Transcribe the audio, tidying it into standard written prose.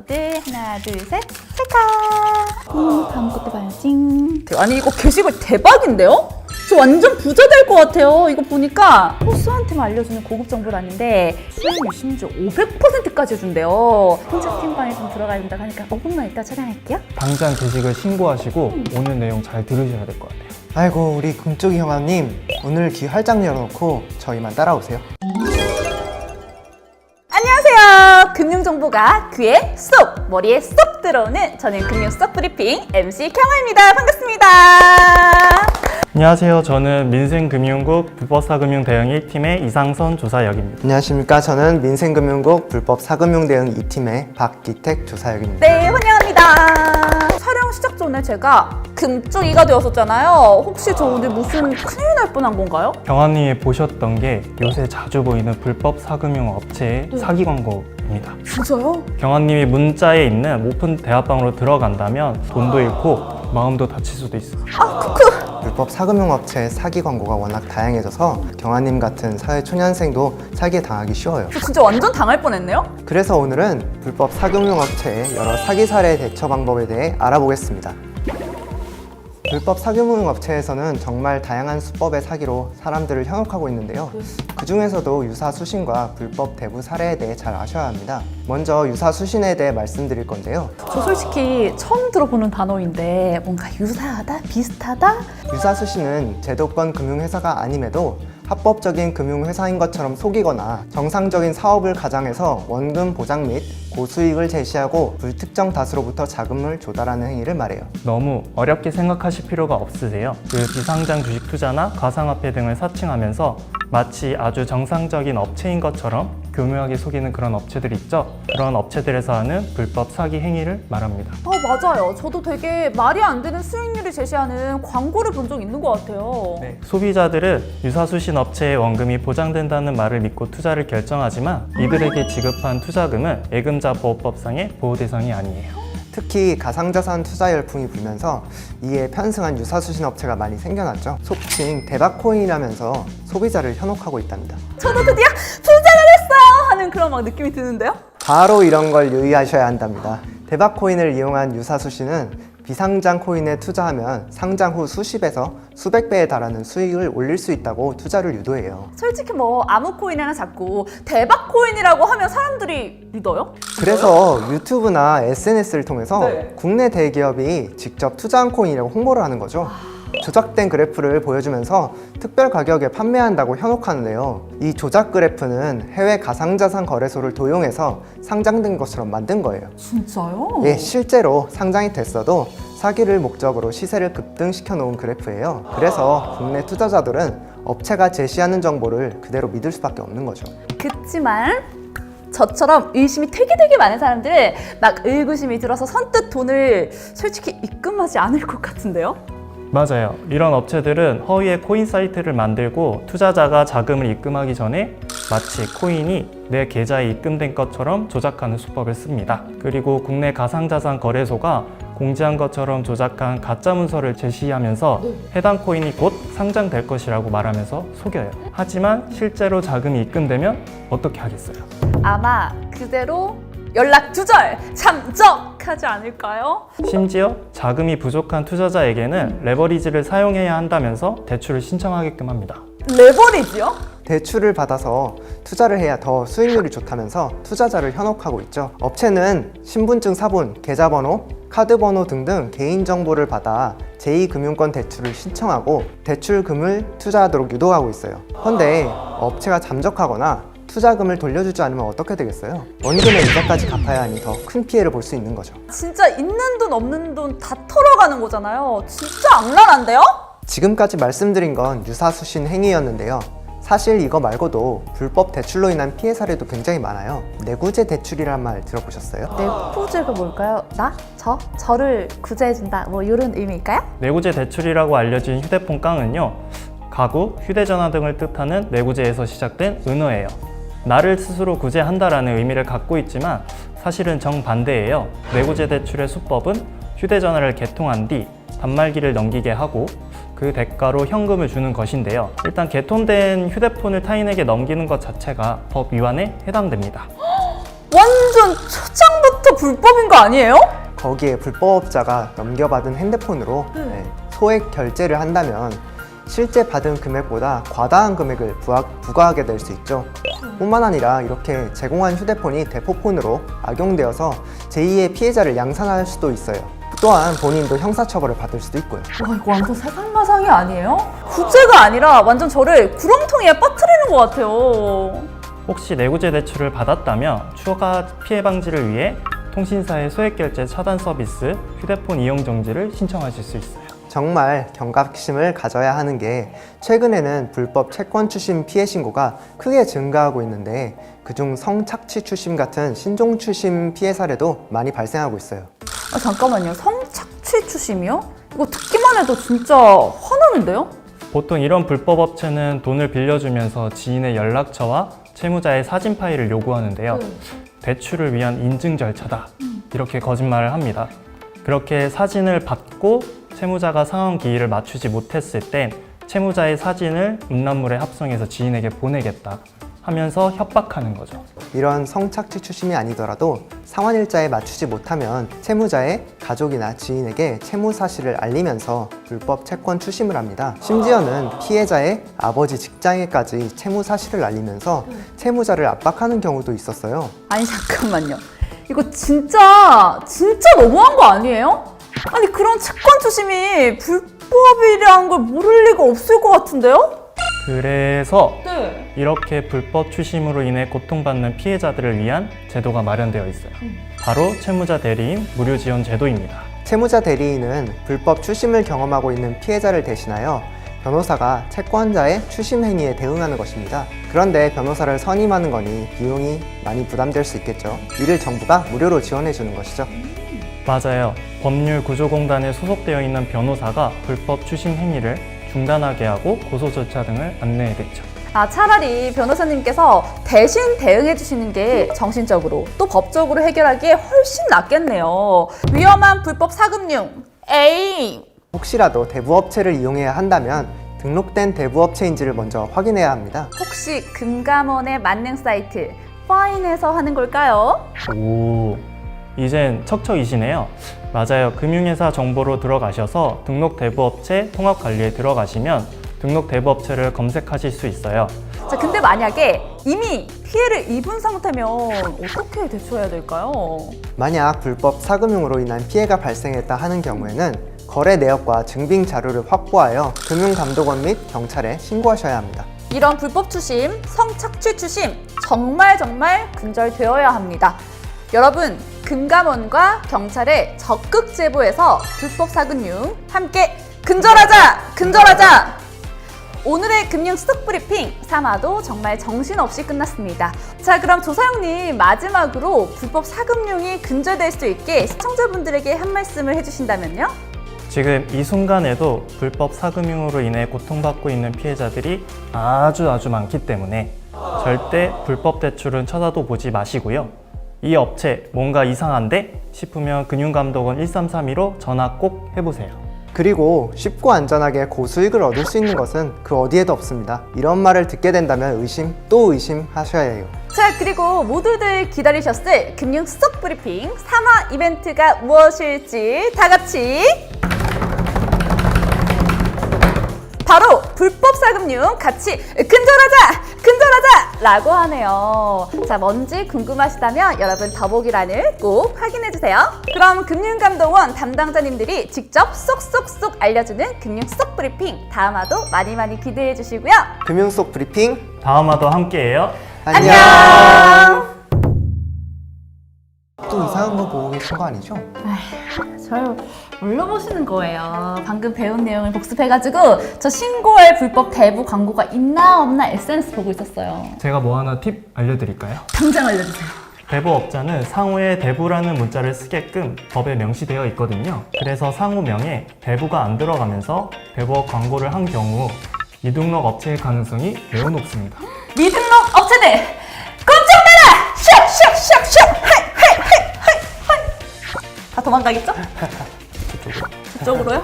하나, 둘, 셋, 찰칵! 다음 것도 봐야지. 아니, 이거 게시글 대박인데요? 저 완전 부자 될 것 같아요. 이거 보니까 호수한테만 알려주는 고급 정보라는데 수익률 심지어 500%까지 해준대요. 행정팀방에 좀 들어가야 된다고 하니까 5분만 이따 촬영할게요. 당장 게시글 신고하시고 오늘 내용 잘 들으셔야 될 것 같아요. 아이고, 우리 금쪽이 형아님, 오늘 귀 활짝 열어놓고 저희만 따라오세요. 안녕하세요. 금융정보가 귀에 쏙, 머리에 쏙 들어오는 저는 금융 쏙 브리핑 MC 경아입니다. 반갑습니다. 안녕하세요. 저는 민생금융국 불법사금융 대응 1팀의 이상선 조사역입니다. 안녕하십니까. 저는 민생금융국 불법 사금융 대응 2팀의 박기택 조사역입니다. 네, 환영합니다. 촬영 시작 전에 제가 금쪽이가 되었었잖아요. 혹시 저 오늘 무슨 큰일 날 뻔한 건가요? 경아님이 보셨던 게 요새 자주 보이는 불법 사금융 업체의 사기 광고입니다. 진짜요? 경아님이 문자에 있는 오픈 대화방으로 들어간다면 돈도 잃고 마음도 다칠 수도 있어요. 아, 크크. 불법 사금융 업체의 사기 광고가 워낙 다양해져서 경아님 같은 사회초년생도 사기에 당하기 쉬워요. 저 진짜 완전 당할 뻔했네요? 그래서 오늘은 불법 사금융 업체의 여러 사기 사례 대처 방법에 대해 알아보겠습니다. 불법 사금융 업체에서는 정말 다양한 수법의 사기로 사람들을 현혹하고 있는데요. 그 중에서도 유사수신과 불법 대부 사례에 대해 잘 아셔야 합니다. 먼저 유사수신에 대해 말씀드릴 건데요. 저 솔직히 처음 들어보는 단어인데 뭔가 유사하다? 비슷하다? 유사수신은 제도권 금융회사가 아님에도 합법적인 금융회사인 것처럼 속이거나 정상적인 사업을 가장해서 원금 보장 및 고수익을 제시하고 불특정 다수로부터 자금을 조달하는 행위를 말해요. 너무 어렵게 생각하실 필요가 없으세요. 그 비상장 주식 투자나 가상화폐 등을 사칭하면서 마치 아주 정상적인 업체인 것처럼 교묘하게 속이는 그런 업체들 있죠? 그런 업체들에서 하는 불법 사기 행위를 말합니다. 맞아요. 저도 되게 말이 안 되는 수익률을 제시하는 광고를 본 적 있는 것 같아요. 소비자들은 유사수신 업체의 원금이 보장된다는 말을 믿고 투자를 결정하지만 이들에게 지급한 투자금은 예금자 보호법상의 보호 대상이 아니에요. 특히 가상자산 투자 열풍이 불면서 이에 편승한 유사수신 업체가 많이 생겨났죠. 속칭 대박코인이라면서 소비자를 현혹하고 있답니다. 저도 드디어 부자가 됐어요! 하는 그런 막 느낌이 드는데요? 바로 이런 걸 유의하셔야 한답니다. 대박코인을 이용한 유사수신은 비상장 코인에 투자하면 상장 후 수십에서 수백 배에 달하는 수익을 올릴 수 있다고 투자를 유도해요. 솔직히 뭐 아무 코인이나 자꾸 대박 코인이라고 하면 사람들이 믿어요? 그래서 유튜브나 SNS를 통해서 네. 국내 대기업이 직접 투자한 코인이라고 홍보를 하는 거죠. 조작된 그래프를 보여주면서 특별 가격에 판매한다고 현혹하는데요. 이 조작 그래프는 해외 가상자산 거래소를 도용해서 상장된 것처럼 만든 거예요. 진짜요? 예, 실제로 상장이 됐어도 사기를 목적으로 시세를 급등시켜 놓은 그래프예요. 그래서 국내 투자자들은 업체가 제시하는 정보를 그대로 믿을 수밖에 없는 거죠. 그치만 저처럼 의심이 되게 많은 사람들은 막 의구심이 들어서 선뜻 돈을 솔직히 입금하지 않을 것 같은데요? 맞아요. 이런 업체들은 허위의 코인 사이트를 만들고 투자자가 자금을 입금하기 전에 마치 코인이 내 계좌에 입금된 것처럼 조작하는 수법을 씁니다. 그리고 국내 가상자산 거래소가 공지한 것처럼 조작한 가짜 문서를 제시하면서 해당 코인이 곧 상장될 것이라고 말하면서 속여요. 하지만 실제로 자금이 입금되면 어떻게 하겠어요? 아마 그대로 연락 두절, 잠적하지 않을까요? 심지어 자금이 부족한 투자자에게는 레버리지를 사용해야 한다면서 대출을 신청하게끔 합니다. 레버리지요? 대출을 받아서 투자를 해야 더 수익률이 좋다면서 투자자를 현혹하고 있죠. 업체는 신분증 사본, 계좌번호, 카드번호 등등 개인정보를 받아 제2금융권 대출을 신청하고 대출금을 투자하도록 유도하고 있어요. 그런데 업체가 잠적하거나 투자금을 돌려주지 않으면 어떻게 되겠어요? 원금의 이자까지 갚아야 하니 더 큰 피해를 볼 수 있는 거죠. 진짜 있는 돈 없는 돈 다 털어가는 거잖아요. 진짜 악랄한데요? 지금까지 말씀드린 건 유사수신 행위였는데요. 사실 이거 말고도 불법 대출로 인한 피해 사례도 굉장히 많아요. 내구재 대출이란 말 들어보셨어요? 내구재가 뭘까요? 나? 저? 저를 구제해준다 뭐 이런 의미일까요? 내구재 대출이라고 알려진 휴대폰 깡은요, 가구, 휴대전화 등을 뜻하는 내구재에서 시작된 은어예요. 나를 스스로 구제한다라는 의미를 갖고 있지만 사실은 정반대예요. 내구재 대출의 수법은 휴대전화를 개통한 뒤 단말기를 넘기게 하고 그 대가로 현금을 주는 것인데요. 일단 개통된 휴대폰을 타인에게 넘기는 것 자체가 법 위반에 해당됩니다. 완전 초장부터 불법인 거 아니에요? 거기에 불법업자가 넘겨받은 핸드폰으로 소액 결제를 한다면 실제 받은 금액보다 과다한 금액을 부과하게 될 수 있죠. 뿐만 아니라 이렇게 제공한 휴대폰이 대포폰으로 악용되어서 제2의 피해자를 양산할 수도 있어요. 또한 본인도 형사처벌을 받을 수도 있고요. 와, 이거 완전 세상마상이 아니에요? 구제가 아니라 완전 저를 구렁텅이에 빠뜨리는 것 같아요. 혹시 내구재 대출을 받았다면 추가 피해 방지를 위해 통신사의 소액결제 차단 서비스 휴대폰 이용 정지를 신청하실 수 있어요. 정말 경각심을 가져야 하는 게 최근에는 불법 채권 추심 피해 신고가 크게 증가하고 있는데 그중 성착취 추심 같은 신종 추심 피해 사례도 많이 발생하고 있어요. 아, 잠깐만요. 성착취 추심이요? 이거 듣기만 해도 진짜 화나는데요? 보통 이런 불법 업체는 돈을 빌려주면서 지인의 연락처와 채무자의 사진 파일을 요구하는데요. 대출을 위한 인증 절차다. 이렇게 거짓말을 합니다. 그렇게 사진을 받고 채무자가 상환 기일을 맞추지 못했을 땐 채무자의 사진을 음란물에 합성해서 지인에게 보내겠다 하면서 협박하는 거죠. 이런 성착취 추심이 아니더라도 상환일자에 맞추지 못하면 채무자의 가족이나 지인에게 채무 사실을 알리면서 불법 채권 추심을 합니다. 심지어는 피해자의 아버지 직장에까지 채무 사실을 알리면서 채무자를 압박하는 경우도 있었어요. 아니, 잠깐만요. 이거 진짜 너무한 거 아니에요? 아니, 그런 채권 추심이 불법이란 걸 모를 리가 없을 것 같은데요? 그래서 네. 이렇게 불법 추심으로 인해 고통받는 피해자들을 위한 제도가 마련되어 있어요. 바로 채무자 대리인 무료 지원 제도입니다. 채무자 대리인은 불법 추심을 경험하고 있는 피해자를 대신하여 변호사가 채권자의 추심 행위에 대응하는 것입니다. 그런데 변호사를 선임하는 거니 비용이 많이 부담될 수 있겠죠. 이를 정부가 무료로 지원해 주는 것이죠. 맞아요. 법률구조공단에 소속되어 있는 변호사가 불법 추심 행위를 중단하게 하고 고소 절차 등을 안내해드리죠. 아, 차라리 변호사님께서 대신 대응해 주시는 게 정신적으로 또 법적으로 해결하기에 훨씬 낫겠네요. 위험한 불법 사금융. 에이. 혹시라도 대부업체를 이용해야 한다면 등록된 대부업체인지를 먼저 확인해야 합니다. 혹시 금감원의 만능 사이트 파인에서 하는 걸까요? 오, 이젠 척척이시네요. 맞아요. 금융회사 정보로 들어가셔서 등록 대부업체 통합관리에 들어가시면 등록 대부업체를 검색하실 수 있어요. 자, 근데 만약에 이미 피해를 입은 상태면 어떻게 대처해야 될까요? 만약 불법 사금융으로 인한 피해가 발생했다 하는 경우에는 거래 내역과 증빙 자료를 확보하여 금융감독원 및 경찰에 신고하셔야 합니다. 이런 불법 추심, 성착취 추심 정말 근절되어야 합니다. 여러분, 금감원과 경찰에 적극 제보해서 불법 사금융 함께 근절하자! 오늘의 금융 수석 브리핑 3화도 정말 정신없이 끝났습니다. 자, 그럼 조서영님 마지막으로 불법 사금융이 근절될 수 있게 시청자분들에게 한 말씀을 해주신다면요? 지금 이 순간에도 불법 사금융으로 인해 고통받고 있는 피해자들이 아주 많기 때문에 절대 불법 대출은 쳐다도 보지 마시고요. 이 업체 뭔가 이상한데 싶으면 금융감독원 1332로 전화 꼭 해보세요. 그리고 쉽고 안전하게 고수익을 얻을 수 있는 것은 그 어디에도 없습니다. 이런 말을 듣게 된다면 의심 또 의심하셔야 해요. 자, 그리고 모두들 기다리셨을 금융 수석 브리핑 3화 이벤트가 무엇일지 다 같이 바로 불법 사금융 같이 근절하자 라고 하네요. 자, 뭔지 궁금하시다면 여러분 더보기란을 꼭 확인해주세요. 그럼 금융감독원 담당자님들이 직접 쏙쏙쏙 알려주는 금융 수석 브리핑 다음 화도 많이 기대해 주시고요. 금융 속 브리핑 다음 화도 함께해요. 안녕. 또 이상한 거 보고 계신 거 아니죠? 저를 뭘로 보시는 거예요? 방금 배운 내용을 복습해가지고 저 신고할 불법 대부 광고가 있나 없나 SNS 보고 있었어요. 제가 뭐 하나 팁 알려드릴까요? 당장 알려주세요. 대부업자는 상호에 대부라는 문자를 쓰게끔 법에 명시되어 있거든요. 그래서 상호명에 대부가 안 들어가면서 대부업 광고를 한 경우 미등록 업체의 가능성이 매우 높습니다. 미등록 업체들 꼼짝 마라! 슉! 헤이! 다 도망가겠죠? 그쪽으로. 그쪽으로요?